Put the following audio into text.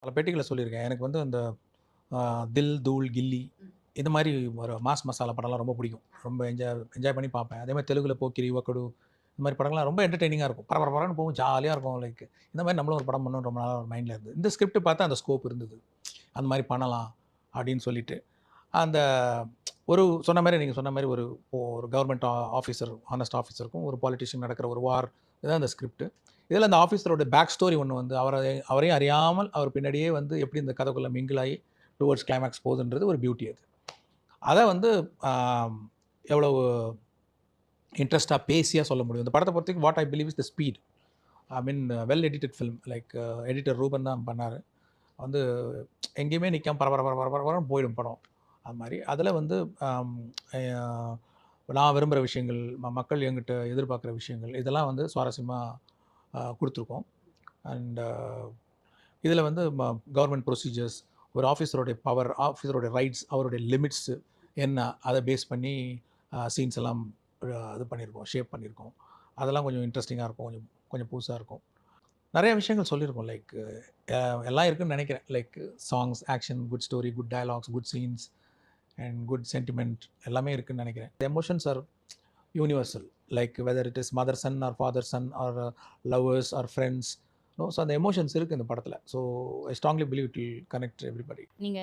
பல பேட்டிகளில் சொல்லியிருக்கேன். எனக்கு வந்து அந்த தில், தூள், கில்லி இந்த மாரி ஒரு மாஸ் மசாலா படம்லாம் ரொம்ப பிடிக்கும். ரொம்ப என்ஜாய் பண்ணி பார்ப்பேன். அதே மாரி தெலுங்குல போக்கிரி, ஒக்கடு இந்த மாரி படங்கள்லாம் ரொம்ப என்டர்டெய்னிங்கா இருக்கும். பரபரன்னு போகும், ஜாலியா இருக்கும். லைக் இந்த மாரி நம்மளும் ஒரு படம் பண்ணணும்னு ரொம்ப நாளா ஒரு மைண்ட்ல இருந்தது. இந்த ஸ்கிரிப்ட் பார்த்தா அந்த ஸ்கோப் இருந்தது. அந்த மாரி பண்ணலாம் அப்படின்னு சொல்லிட்டு, அந்த ஒரு சொன்ன மாரி நீங்க சொன்ன மாரி ஒரு கவர்ன்மென்ட் ஆஃபீசர், ஹானஸ்ட் ஆஃபீசருக்கும் ஒரு பாலிட்டிஷியன் நடக்கிற ஒரு வார் இதுதான் அந்த ஸ்கிரிப்ட். இதில அந்த ஆஃபீசரோட பேக் ஸ்டோரி ஒண்ணு வந்து அவரையும் அறியாமல் அவர் பின்னாடியே வந்து எப்படி இந்த கதைக்குள்ள மிங்கிள் ஆயி டுவர்ட்ஸ் கிளைமாக்ஸ் போகுதுன்றது ஒரு பியூட்டி அது. அத வந்து ஆம் எவ்வளவு இன்ட்ரெஸ்ட்டா பேசியா சொல்ல முடியும். இந்த படத்த பொறுத்தவரைக்கும் what I believe is the speed. I mean well edited film like editor Ruben தான் பண்ணாரு. வந்து எங்கேயுமே நிக்காம பரபரன்னு போயிடும் படம். அது மாரி. அதில வந்து அம் அ நான் விரும்புற விஷயங்கள், மக்கள் என்கிட்ட எதிர்பார்க்குற விஷயங்கள், இதெல்லாம் வந்து சுவாரஸ்யமா குடுத்துருக்கோம். அண்ட் இதில வந்து கவர்ன்மென்ட் ப்ரொசீஜர்ஸ், ஒரு ஆஃபீஸருடைய பவர், ஆஃபீஸருடைய ரைட்ஸ், அவருடைய லிமிட்ஸ் என்ன? அத பேஸ் பண்ணி சீன்ஸ் எல்லாம் இது பண்ணியிருக்கோம், ஷேப் பண்ணியிருக்கோம். அதெல்லாம் கொஞ்சம் இன்ட்ரஸ்டிங்கா இருக்கும். கொஞ்சம் கொஞ்சம் புதுசா இருக்கும். நெறைய விஷயங்கள் சொல்லியிருக்கோம். லைக் எல்லாம் இருக்குன்னு நெனைக்கிறேன். Like songs, action, good story, good dialogues, good scenes and good sentiment எல்லாமே இருக்குன்னு நெனைக்கிறேன். The emotions are universal. Like whether it is mother son or father son or lovers or friends. So அந்த emotions இருக்கு இந்த படத்தில. So I strongly believe it will connect everybody. நீங்க